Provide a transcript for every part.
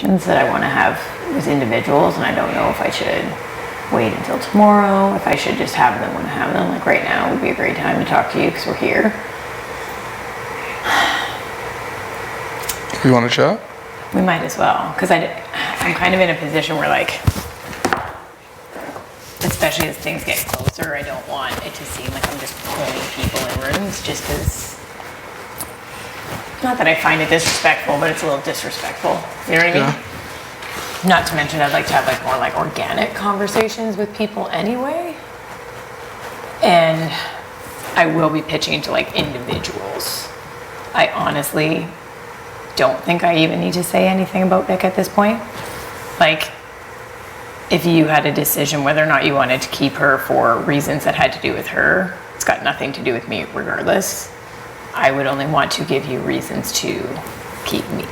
that I want to have with individuals, and I don't know if I should wait until tomorrow, if I should just have them when I have them. Like right now would be a great time to talk to you because we're here. You want to chat? We might as well, because I'm kind of in a position where, like, especially as things get closer, I don't want it to seem like I'm just pulling people in rooms just because, not that I find it disrespectful, but it's a little disrespectful. You know what I mean? Yeah. Not to mention I'd like to have like more like organic conversations with people anyway. And I will be pitching to like individuals. I honestly don't think I even need to say anything about Vic at this point. Like, if you had a decision whether or not you wanted to keep her for reasons that had to do with her, it's got nothing to do with me regardless. I would only want to give you reasons to keep me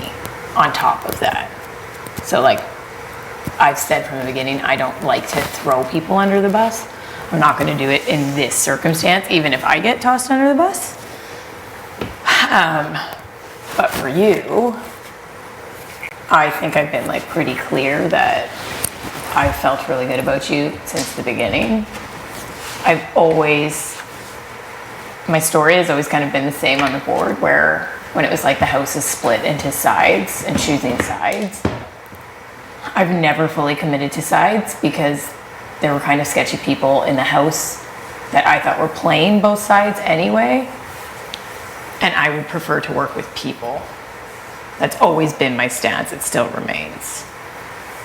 on top of that. So like I've said from the beginning, I don't like to throw people under the bus. I'm not going to do it in this circumstance, even if I get tossed under the bus. But for you, I think I've been like pretty clear that I felt really good about you since the beginning. My story has always kind of been the same on the board, where when it was like the house is split into sides and choosing sides, I've never fully committed to sides because there were kind of sketchy people in the house that I thought were playing both sides anyway. And I would prefer to work with people. That's always been my stance. It still remains.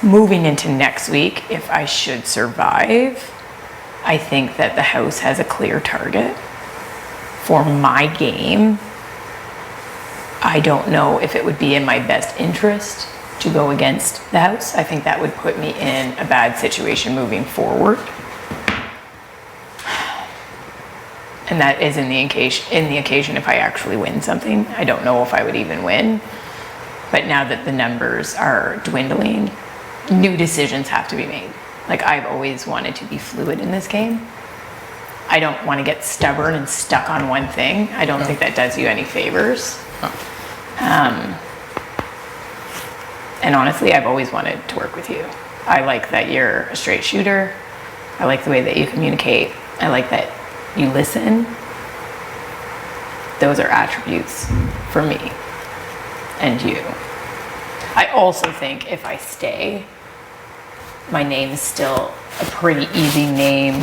Moving into next week, if I should survive, I think that the house has a clear target for my game. I don't know if it would be in my best interest to go against the house. I think that would put me in a bad situation moving forward. And that is in the occasion if I actually win something. I don't know if I would even win. But now that the numbers are dwindling, new decisions have to be made. Like, I've always wanted to be fluid in this game. I don't want to get stubborn and stuck on one thing. I don't think that does you any favors. And honestly, I've always wanted to work with you. I like that you're a straight shooter. I like the way that you communicate. I like that you listen. Those are attributes for me and you. I also think if I stay, my name is still a pretty easy name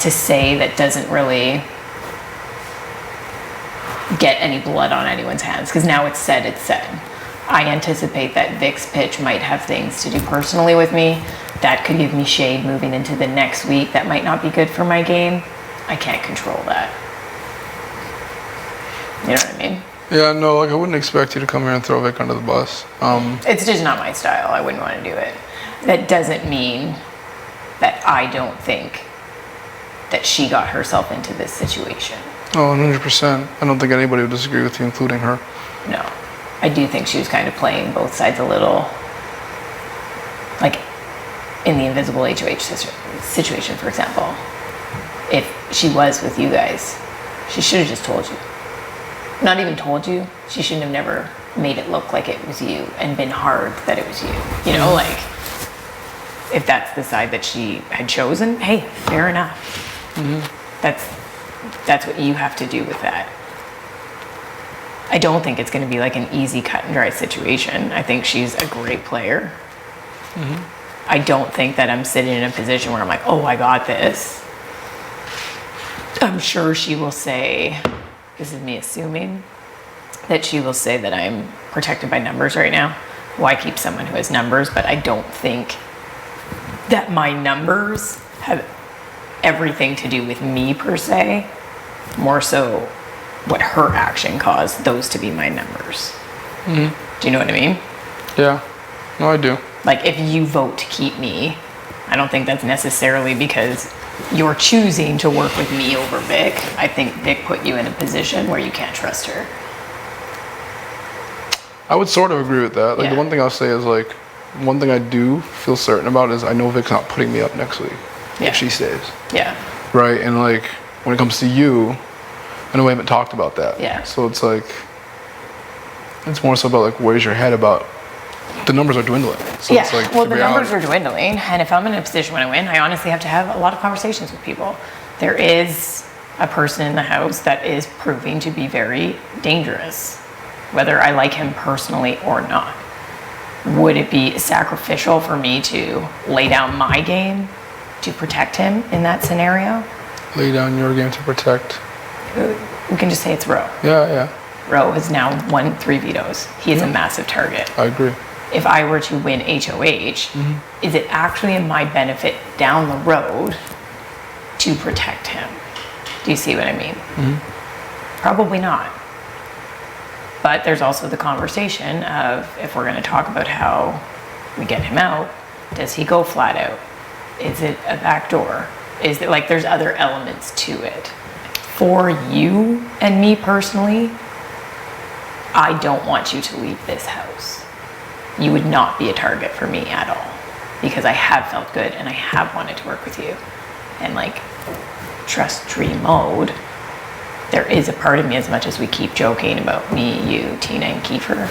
to say that doesn't really get any blood on anyone's hands, because now it's said, it's said. I anticipate that Vic's pitch might have things to do personally with me. That could give me shade moving into the next week. That might not be good for my game. I can't control that. You know what I mean? Yeah, no, like I wouldn't expect you to come here and throw Vic under the bus. It's just not my style. I wouldn't want to do it. That doesn't mean that I don't think that she got herself into this situation. Oh, 100%. I don't think anybody would disagree with you, including her. No. I do think she was kind of playing both sides a little. Like, in the invisible HOH situation, for example. If she was with you guys, she should have just told you. Not even told you. She shouldn't have never made it look like it was you and been hard that it was you. You know, like, if that's the side that she had chosen, hey, fair enough. Mm-hmm. That's what you have to do with that. I don't think it's going to be like an easy cut and dry situation. I think she's a great player. Mm-hmm. I don't think that I'm sitting in a position where I'm like, oh, I got this. I'm sure she will say, this is me assuming, that she will say that I'm protected by numbers right now. Why keep someone who has numbers? But I don't think that my numbers have everything to do with me per se. More so what her action caused those to be my numbers. Mm-hmm. Do you know what I mean? Yeah. No, I do. Like, if you vote to keep me, I don't think that's necessarily because you're choosing to work with me over Vic. I think Vic put you in a position where you can't trust her. I would sort of agree with that. Like, the one thing I'll say is, like, one thing I do feel certain about is I know Vic's not putting me up next week if she stays. Yeah. Right? And, like, when it comes to you, I know we haven't talked about that. Yeah. So it's like, It's more so about like where's your head about the numbers are dwindling. So Yeah, it's like well, the numbers are dwindling, and if I'm in a position when I win, I honestly have to have a lot of conversations with people. There is a person in the house that is proving to be very dangerous, whether I like him personally or not. Would it be sacrificial for me to lay down my game to protect him in that scenario? Lay down your game to protect. We can just say it's Roe. Yeah. Roe has now won 3 vetoes. He is a massive target. I agree. If I were to win HOH, is it actually in my benefit down the road to protect him? Do you see what I mean? Probably not. But there's also the conversation of, if we're going to talk about how we get him out, does he go flat out? Is it a back door? Is it like there's other elements to it? For you and me personally, I don't want you to leave this house. You would not be a target for me at all, because I have felt good and I have wanted to work with you. And like trust tree mode, there is a part of me, as much as we keep joking about me, you, Tina, and Kiefer,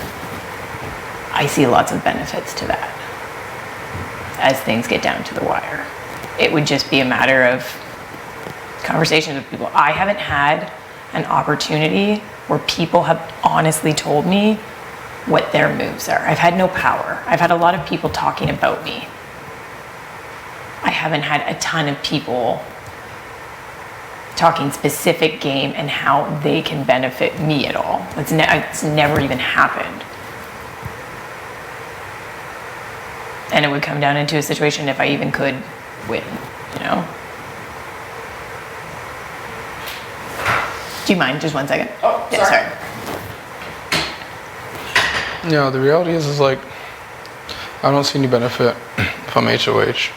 I see lots of benefits to that as things get down to the wire. It would just be a matter of conversations with people. I haven't had an opportunity where people have honestly told me what their moves are. I've had no power. I've had a lot of people talking about me. I haven't had a ton of people talking specific game and how they can benefit me at all. It's never even happened. And it would come down into a situation if I even could win, you know? Do you mind just 1 second? Oh, yeah, sorry. Yeah, the reality is like, I don't see any benefit if I'm HOH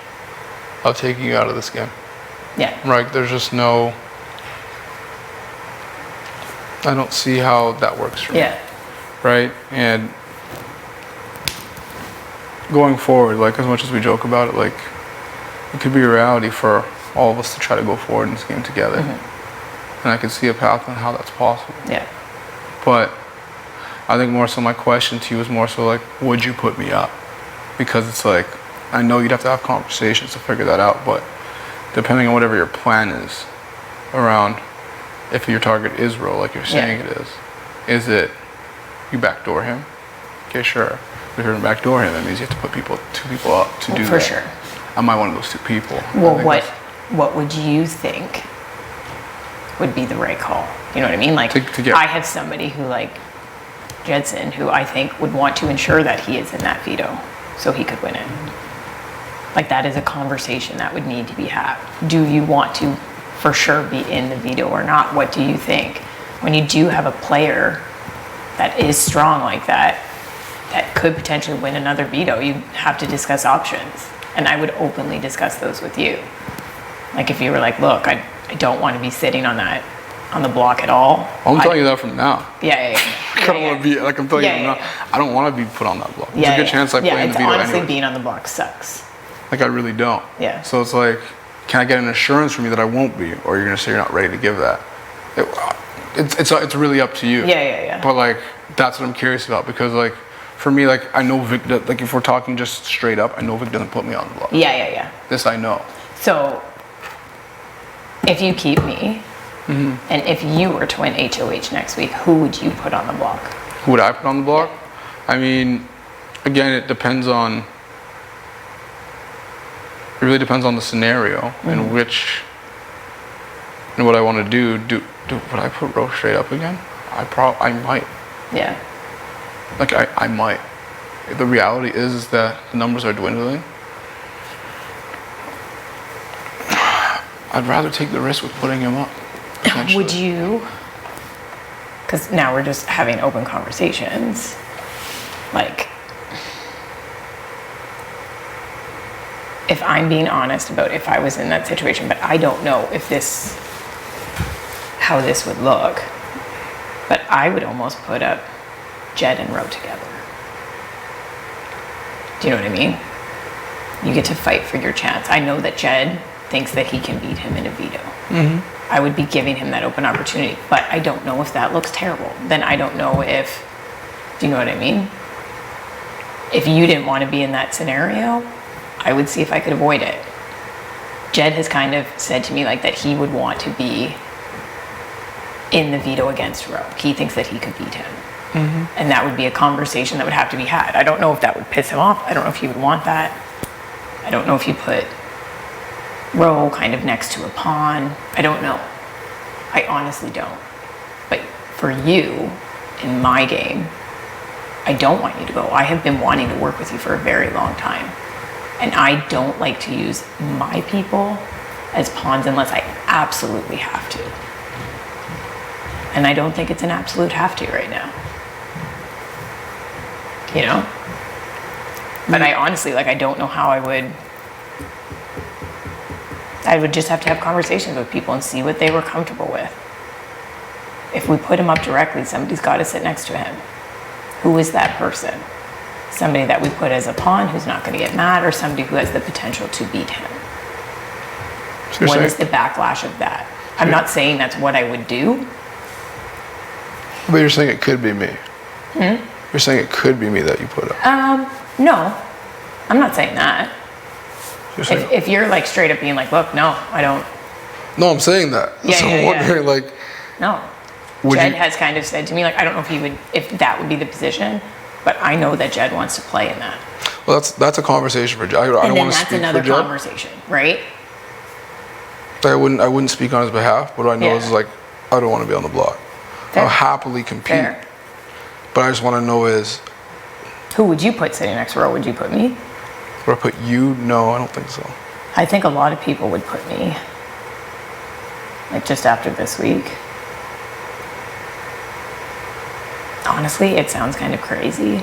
of taking you out of this game. Yeah. Right, there's just no, I don't see how that works for me. Yeah. Right, and going forward, like as much as we joke about it, like it could be a reality for all of us to try to go forward in this game together. And I can see a path on how that's possible. Yeah. But I think more so my question to you is more so like, would you put me up? Because it's like, I know you'd have to have conversations to figure that out, but depending on whatever your plan is around, if your target is Roe, like you're saying it is it you backdoor him? Okay, sure. If you're gonna backdoor him, that means you have to put two people up to do that. For sure. Am I one of those 2 people? Well, what would you think would be the right call? You know what I mean? Like, I have somebody who, like Jedson, who I think would want to ensure that he is in that veto so he could win it. Like, that is a conversation that would need to be had. Do you want to for sure be in the veto or not? What do you think? When you do have a player that is strong like that, that could potentially win another veto, you have to discuss options. And I would openly discuss those with you. Like, if you were like, look, I don't want to be sitting on the block at all. I'm telling you that from now. Yeah. I don't want to be, like I'm telling you now, I don't want to be put on that block. There's a good chance I play in the veto honestly, anyway. being on the block sucks. Like, I really don't. Yeah. So it's like, can I get an assurance from you that I won't be? Or you're going to say you're not ready to give that? It's really up to you. Yeah. But like, that's what I'm curious about, because like, for me, like, I know Vic, like if we're talking just straight up, I know Vic doesn't put me on the block. Yeah. This I know. So, if you keep me, and if you were to win HOH next week, who would you put on the block? Who would I put on the block? Yeah. I mean, again, it really depends on the scenario and what I want to do. Would I put Roe straight up again? I might. Yeah. Like, I might. The reality is that the numbers are dwindling. I'd rather take the risk with putting him up. Would you, because now we're just having open conversations, like, if I'm being honest about if I was in that situation, but I don't know how this would look, but I would almost put up Jed and Roe together. Do you know what I mean? You get to fight for your chance. I know that Jed thinks that he can beat him in a veto. I would be giving him that open opportunity, but I don't know if that looks terrible. Then I don't know if Do you know what I mean? If you didn't want to be in that scenario, I would see if I could avoid it. Jed has kind of said to me like that he would want to be in the veto against Roe. He thinks that he could beat him. And that would be a conversation that would have to be had. I don't know if that would piss him off. I don't know if he would want that. I don't know if you put Roe kind of next to a pawn. I don't know. I honestly don't. But for you, in my game, I don't want you to go. I have been wanting to work with you for a very long time. And I don't like to use my people as pawns unless I absolutely have to. And I don't think it's an absolute have to right now. You know? But I honestly, like, I don't know how I would just have to have conversations with people and see what they were comfortable with. If we put him up directly, somebody's got to sit next to him. Who is that person? Somebody that we put as a pawn who's not going to get mad, or somebody who has the potential to beat him? So What is the backlash of that? I'm not saying that's what I would do. But you're saying it could be me. You're saying it could be me that you put up. No, I'm not saying that. You're saying, If you're like straight up being like, look, no, I don't. no, I'm saying that. Yeah, so yeah, I'm wondering, like, No. Would Jed you- has kind of said to me, like, I don't know if that would be the position, but I know that Jed wants to play in that. well, that's a conversation for Jed. I And don't then want to that's speak another for Jed. conversation, right? I wouldn't speak on his behalf. What I know Yeah. is like, I don't want to be on the block. Fair. I'll happily compete. Fair. But I just want to know is, Who would you put sitting next to Roe? Would you put me? would I put you? No, I don't think so. I think a lot of people would put me, like, just after this week. Honestly, it sounds kind of crazy.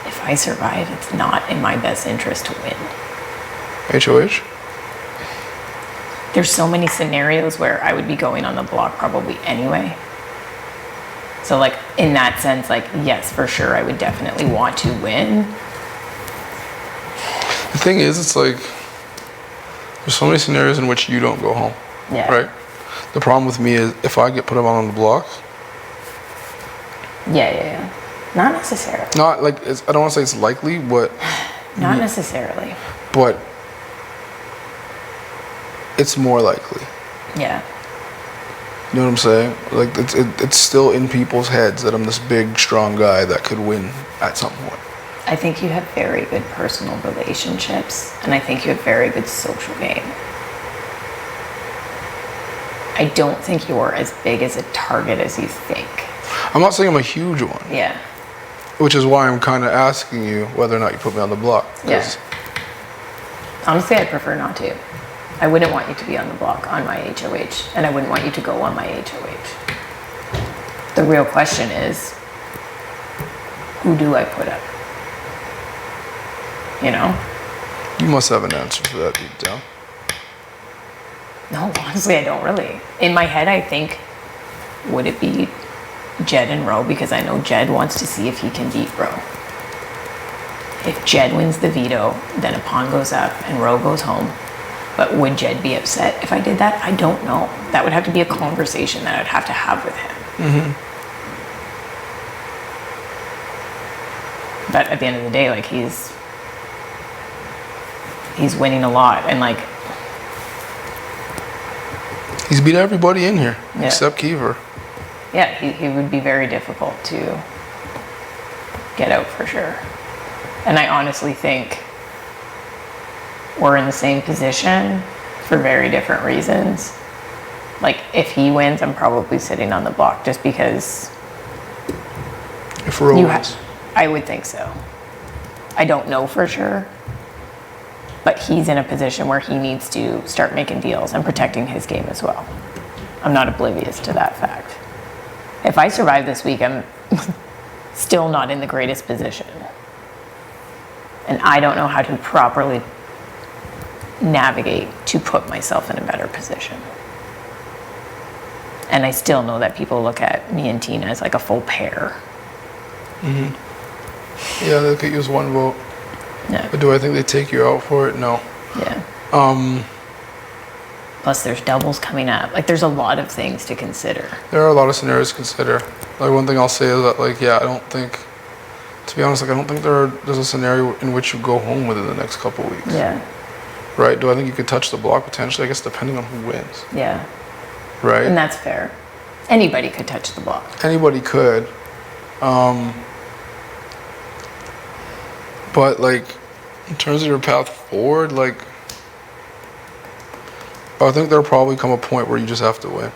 If I survive, it's not in my best interest to win. HOH? There's so many scenarios where I would be going on the block probably anyway. So, like, in that sense, like, yes, for sure, I would definitely want to win. The thing is, it's like, there's so many scenarios in which you don't go home. Yeah. Right? The problem with me is if I get put up on the block, Yeah. Not necessarily. not like, I don't want to say it's likely, but Not necessarily. it's more likely. Yeah. You know what I'm saying? Like, it's still in people's heads that I'm this big, strong guy that could win at some point. I think you have very good personal relationships, and I think you have very good social game. I don't think you're as big as a target as you think. I'm not saying I'm a huge one, Yeah. which is why I'm kind of asking you whether or not you put me on the block. 'Cause Honestly, I'd prefer not to. I wouldn't want you to be on the block on my HOH, and I wouldn't want you to go on my HOH. The real question is, who do I put up? You know? you must have an answer for that deep down. No, honestly, I don't really. In my head, I think, would it be Jed and Roe? Because I know Jed wants to see if he can beat Roe. If Jed wins the veto, then a pawn goes up and Roe goes home. But would Jed be upset if I did that? I don't know. That would have to be a conversation that I'd have to have with him. But at the end of the day, like, he's winning a lot, and like, He's beat everybody in here Yeah. except Kiever. yeah, he would be very difficult to get out for sure. And I honestly think we're in the same position for very different reasons. Like, if he wins, I'm probably sitting on the block just because If Roe you wins. I would think so. I don't know for sure, but he's in a position where he needs to start making deals and protecting his game as well. I'm not oblivious to that fact. If I survive this week, I'm still not in the greatest position. And I don't know how to properly navigate to put myself in a better position. And I still know that people look at me and Tina as like a full pair. Yeah, they could use one vote. Yeah. But do I think they take you out for it? No. Yeah. Plus, there's doubles coming up. Like, there's a lot of things to consider. There are a lot of scenarios to consider. Like, one thing I'll say is that, like, yeah, I don't think To be honest, like I don't think there's a scenario in which you go home within the next couple weeks. Yeah. Right? Do I think you could touch the block potentially? I guess depending on who wins. Yeah. Right? And that's fair. Anybody could touch the block. Anybody could. But like, in terms of your path forward, like, I think there'll probably come a point where you just have to win.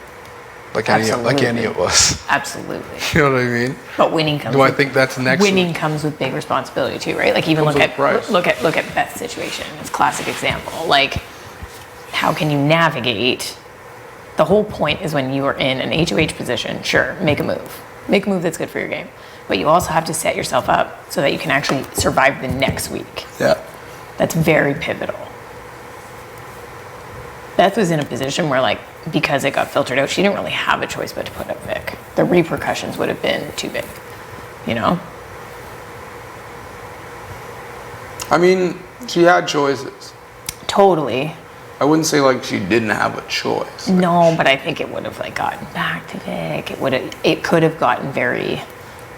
Like any of us. Absolutely. You know what I mean? But winning comes. I think that's next? Winning comes with big responsibility too, right? Like even look at price. Beth's situation. It's a classic example. Like, how can you navigate? The whole point is when you are in an HOH position, sure, make a move that's good for your game. But you also have to set yourself up so that you can actually survive the next week. Yeah. That's very pivotal. Beth was in a position where, like, because it got filtered out, she didn't really have a choice but to put up Vic. The repercussions would have been too big, you know? I mean, she had choices. Totally. I wouldn't say like she didn't have a choice. No, but I think it would have like gotten back to Vic. It could have gotten very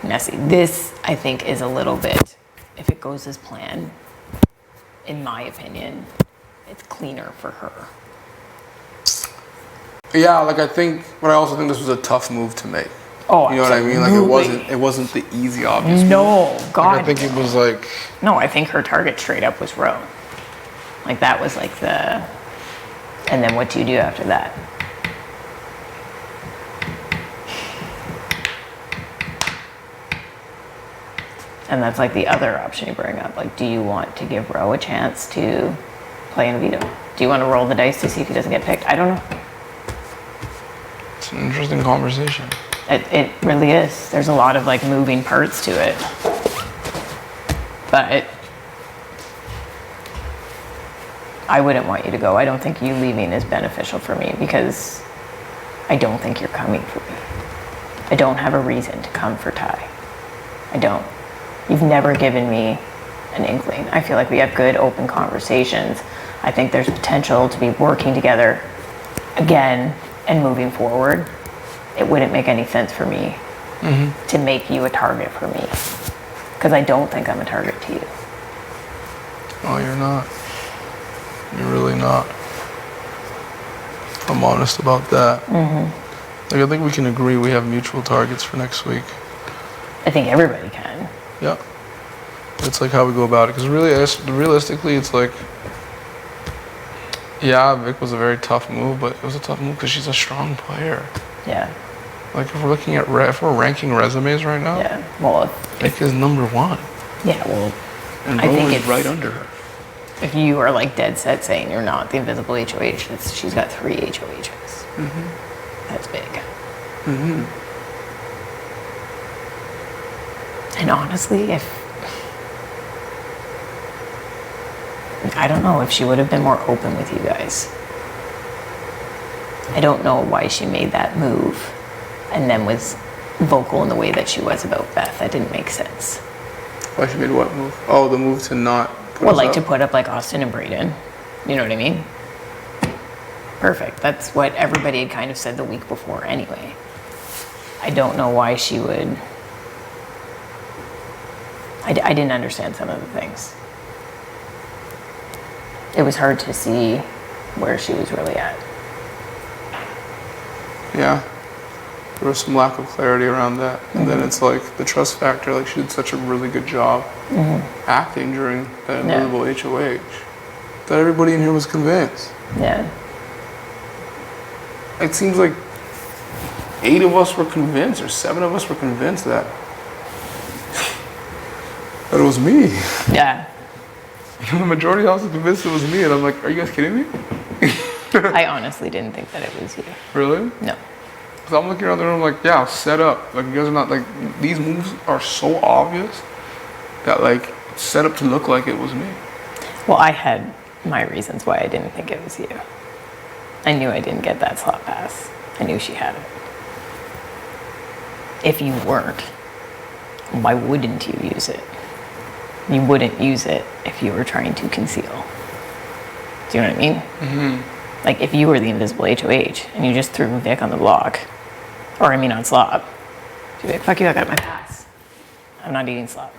messy. This, I think, is a little bit, if it goes as planned, in my opinion, it's cleaner for her. Yeah, like I think, but I also think this was a tough move to make. Oh, you know absolutely. what I mean? Like it wasn't the easy obvious move. No, God. Like, I think it was like. No, I think her target straight up was Roe. Like that was like the, and then what do you do after that? And that's like the other option you bring up. Like, do you want to give Roe a chance to play in veto? Do you want to roll the dice to see if he doesn't get picked? I don't know. It's an interesting conversation. It really is. There's a lot of like moving parts to it. But I wouldn't want you to go. I don't think you leaving is beneficial for me because I don't think you're coming for me. I don't have a reason to come for Ty. I don't. You've never given me an inkling. I feel like we have good, open conversations. I think there's potential to be working together again and moving forward. It wouldn't make any sense for me to make you a target for me because I don't think I'm a target to you. Oh, you're not. You're really not. If I'm honest about that. Like, I think we can agree we have mutual targets for next week. I think everybody can. Yeah. It's like how we go about it. Because really, realistically, it's like, yeah, Vic was a very tough move, but it was a tough move because she's a strong player. Yeah. Like, if we're looking at, if we're ranking resumes right now, Yeah. Well, Vic is number one. yeah, well, And I think Roe is it's right under her. if you are like dead set saying you're not the invisible HOH, she's got 3 HOHs. That's big. And honestly, I don't know if she would have been more open with you guys. I don't know why she made that move and then was vocal in the way that she was about Beth. That didn't make sense. Why she made what move? Oh, the move to not put Well, us like up? to put up like Austin and Brayden. You know what I mean? Perfect. That's what everybody had kind of said the week before anyway. I don't know why she would. I didn't understand some of the things. It was hard to see where she was really at. Yeah. There was some lack of clarity around that. And then it's like the trust factor, like she did such a really good job acting during the invisible HOH that everybody in here was convinced. Yeah. It seems like 8 of us were convinced, or 7 of us were convinced that it was me. Yeah. The majority of us were convinced it was me, and I'm like, are you guys kidding me? I honestly didn't think that it was you. Really? No. So I'm looking around the room like, yeah, set up. Like, you guys are not, like, these moves are so obvious that, like, set up to look like it was me. Well, I had my reasons why I didn't think it was you. I knew I didn't get that slot pass. I knew she had it. If you weren't, why wouldn't you use it? You wouldn't use it if you were trying to conceal. Do you know what I mean? Like, if you were the invisible HOH and you just threw Vic on the block, or I mean on slop, you'd be like, fuck you, I got my pass. I'm not eating slop.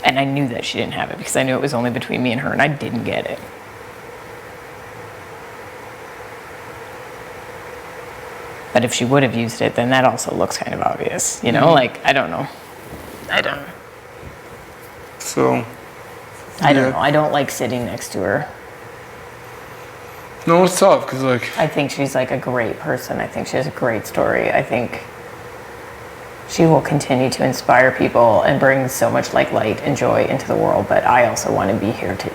And I knew that she didn't have it because I knew it was only between me and her, and I didn't get it. But if she would have used it, then that also looks kind of obvious, you know? Like, I don't know. I don't know. So, I don't know. I don't like sitting next to her. no, it's tough because, like, I think she's like a great person. I think she has a great story. I think she will continue to inspire people and bring so much like light and joy into the world. But I also want to be here too.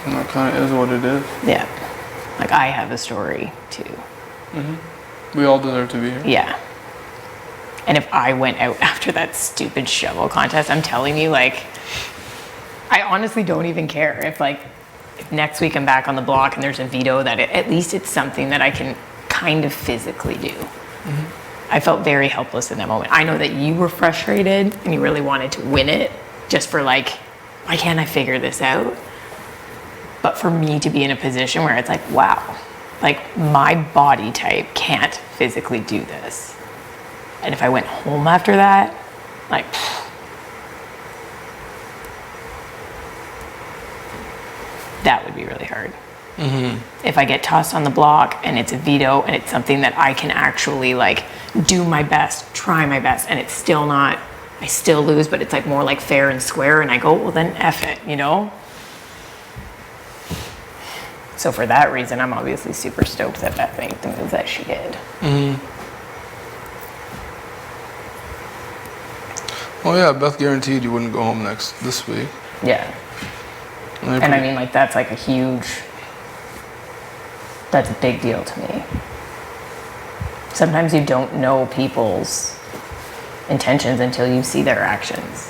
and that kind of is what it is. Yeah. Like I have a story too. We all deserve to be here. Yeah. And if I went out after that stupid shovel contest, I'm telling you, like, I honestly don't even care if next week I'm back on the block and there's a veto that at least it's something that I can kind of physically do. I felt very helpless in that moment. I know that you were frustrated and you really wanted to win it just for like, why can't I figure this out? But for me to be in a position where it's like, wow, like my body type can't physically do this. And if I went home after that, like, that would be really hard. If I get tossed on the block and it's a veto and it's something that I can actually like do my best, try my best, and it's still not, I still lose, but it's like more like fair and square, and I go, well then F it, you know? So for that reason, I'm obviously super stoked that Beth made the move that she did. Well, yeah, Beth guaranteed you wouldn't go home this week. Yeah. And I mean, like, that's like that's a big deal to me. Sometimes you don't know people's intentions until you see their actions.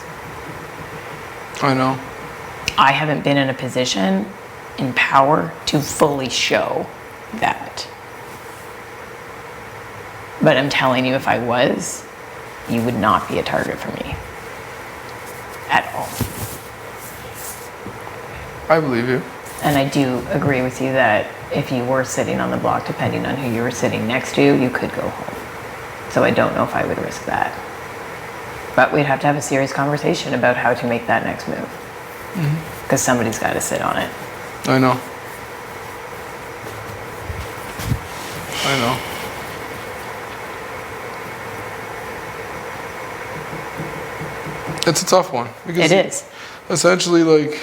I know. I haven't been in a position in power to fully show that. But I'm telling you, if I was, you would not be a target for me. At all. I believe you. And I do agree with you that if you were sitting on the block, depending on who you were sitting next to, you could go home. So I don't know if I would risk that. But we'd have to have a serious conversation about how to make that next move. Because somebody's got to sit on it. I know. I know. It's a tough one. Because It is. essentially, like,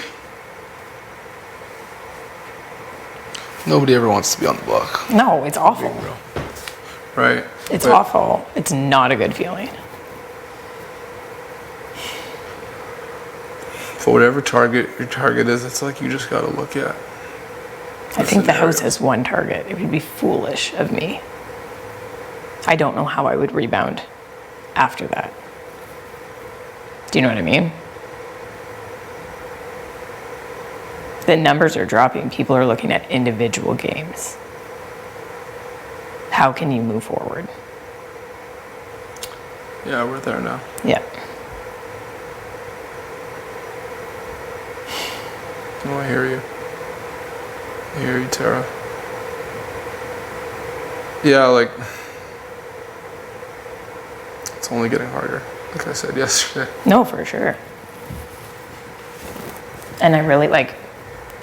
nobody ever wants to be on the block. No, it's awful. Being real. Right? It's But awful. It's not a good feeling. for whatever your target is, it's like you just got to look at. I think the house has one target. It would be foolish of me. I don't know how I would rebound after that. Do you know what I mean? The numbers are dropping. People are looking at individual games. How can you move forward? Yeah, we're there now. Yeah. Oh, I hear you. I hear you, Tara. Yeah, like, it's only getting harder, like I said yesterday. No, for sure. And I really like,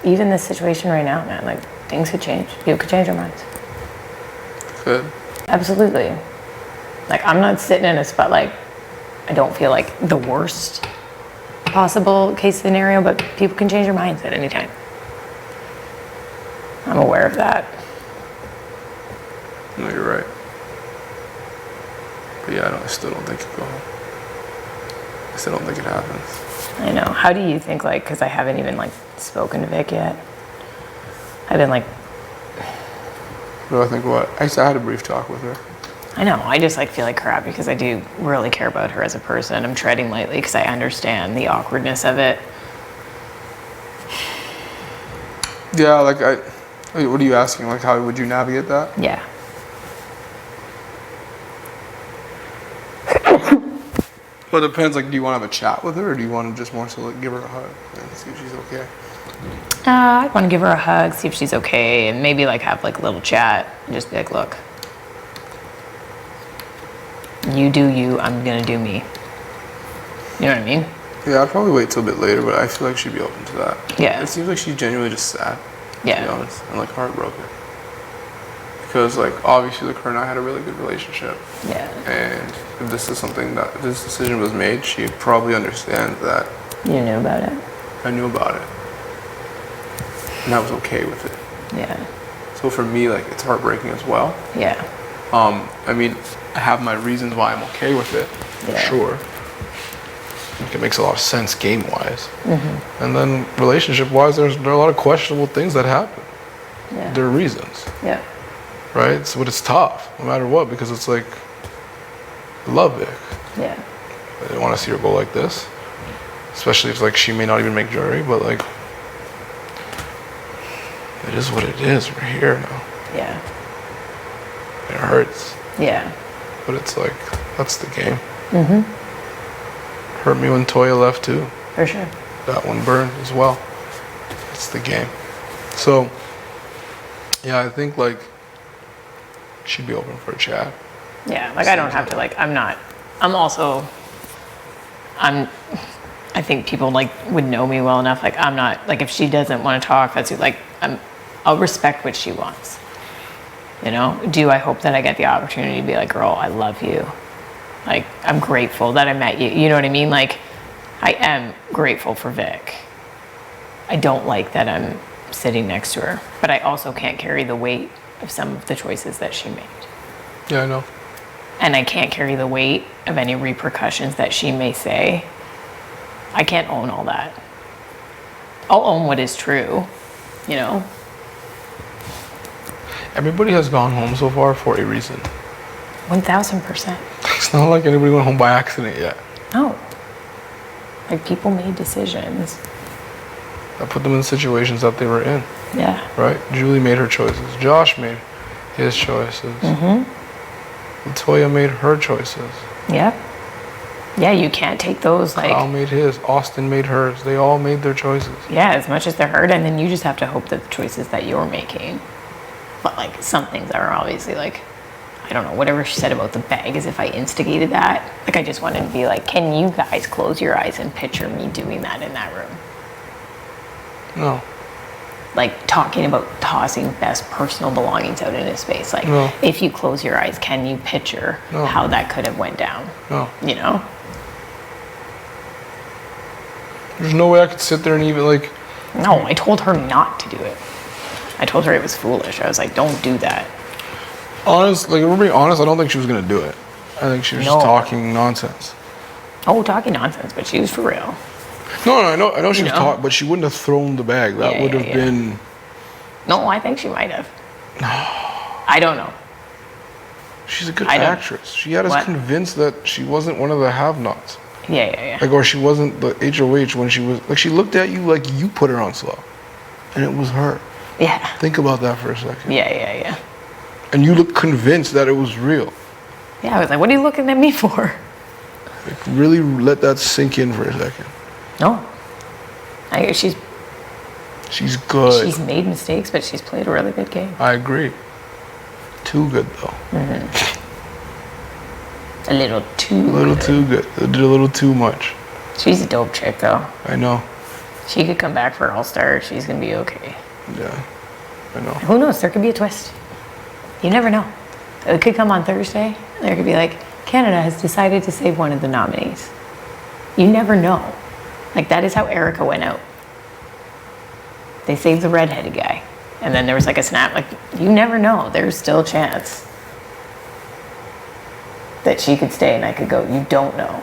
even this situation right now, man, like things could change. People could change their minds. Good. Absolutely. Like I'm not sitting in a spot like, I don't feel like the worst possible case scenario, but people can change their minds at any time. I'm aware of that. No, you're right. But yeah, I still don't think you go home. I still don't think it happens. I know. How do you think, like, because I haven't even like spoken to Vic yet. I've been like, But I think what? I had a brief talk with her. I know, I just like feel like crap because I do really care about her as a person. I'm treading lightly because I understand the awkwardness of it. Yeah, like what are you asking? Like how would you navigate that? Yeah. Well, it depends. Like, do you want to have a chat with her, or do you want to just more so like give her a hug and see if she's okay? I want to give her a hug, see if she's okay, and maybe like have like a little chat and just be like, look, you do you, I'm gonna do me. You know what I mean? Yeah, I'd probably wait till a bit later, but I feel like she'd be open to that. Yeah. It seems like she's genuinely just sad, to Yeah. be honest, and like heartbroken. Because like obviously like her and I had a really good relationship. Yeah. And if this is something that if this decision was made, she'd probably understand that You knew about it? I knew about it. And I was okay with it. Yeah. So for me, like it's heartbreaking as well. Yeah. I mean, I have my reasons why I'm okay with it. Yeah. Sure. Like, it makes a lot of sense game-wise. And then relationship-wise, there are a lot of questionable things that happen. Yeah. There are reasons, Yeah. right? So, but it's tough, no matter what, because it's like, I love Vic. Yeah. I didn't want to see her go like this, especially if like she may not even make jewelry, but like, it is what it is. We're here now. Yeah. It hurts, Yeah. but it's like, that's the game. Hurt me when Toya left too. For sure. That one burned as well. It's the game. So, yeah, I think like she'd be open for a chat. Yeah. Like I don't have to like, I think people like would know me well enough. Like I'm not, like if she doesn't want to talk, that's like, I'll respect what she wants. You know, do I hope that I get the opportunity to be like, girl, I love you. Like, I'm grateful that I met you. You know what I mean? Like, I am grateful for Vic. I don't like that I'm sitting next to her, but I also can't carry the weight of some of the choices that she made. Yeah, I know. And I can't carry the weight of any repercussions that she may say. I can't own all that. I'll own what is true, you know? Everybody has gone home so far for a reason. 1000%. It's not like anybody went home by accident yet. No. Like, people made decisions. I put them in situations that they were in, Yeah. right? Julie made her choices. Josh made his choices. Latoya made her choices. Yeah. Yeah, you can't take those, like... Kyle made his. Austin made hers. They all made their choices. Yeah, as much as they're hurt, and then you just have to hope that the choices that you're making... But, like, some things are obviously, like... I don't know, whatever she said about the bag, as if I instigated that. Like, I just wanted to be like, can you guys close your eyes and picture me doing that in that room? No. Like, talking about tossing best personal belongings out in a space. Like, No. if you close your eyes, can you picture No. how that could have went down? No. You know? There's no way I could sit there and even, like... No, I told her not to do it. I told her it was foolish. I was like, don't do that. Honest, like, if we're being honest, I don't think she was going to do it. I think she was just No. talking nonsense. Oh, talking nonsense, but she was for real. No, I know she was No. talking, but she wouldn't have thrown the bag. That Yeah, would yeah, have yeah. been... No, I think she might have. I don't know. She's a good I don't- actress. She had us What? convinced that she wasn't one of the have-nots. Yeah. Like, or she wasn't the HOH when she was... Like, she looked at you like you put her on slow. And it was her. Yeah. Think about that for a second. Yeah. And you looked convinced that it was real. Yeah, I was like, what are you looking at me for? Like, really let that sink in for a second. No. She's good. made mistakes, but she's played a really good game. I agree. Too good, though. A little too A little good. too good. They did a little too much. She's a dope chick, though. I know. She could come back for All-Star. She's going to be okay. Yeah. I know. Who knows? There could be a twist. You never know. It could come on Thursday. There could be like, Canada has decided to save one of the nominees. You never know. Like, that is how Erica went out. They saved the redheaded guy. And then there was like a snap. Like, you never know. There's still a chance that she could stay and I could go. You don't know.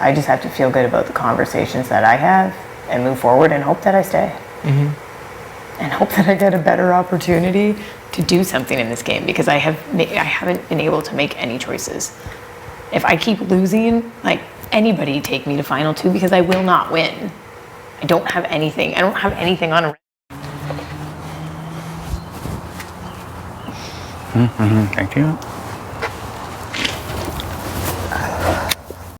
I just have to feel good about the conversations that I have and move forward and hope that I stay. And hope that I get a better opportunity to do something in this game, because I haven't been able to make any choices. If I keep losing, like, anybody take me to final two, because I will not win. I don't have anything. I don't have anything on. Thank you.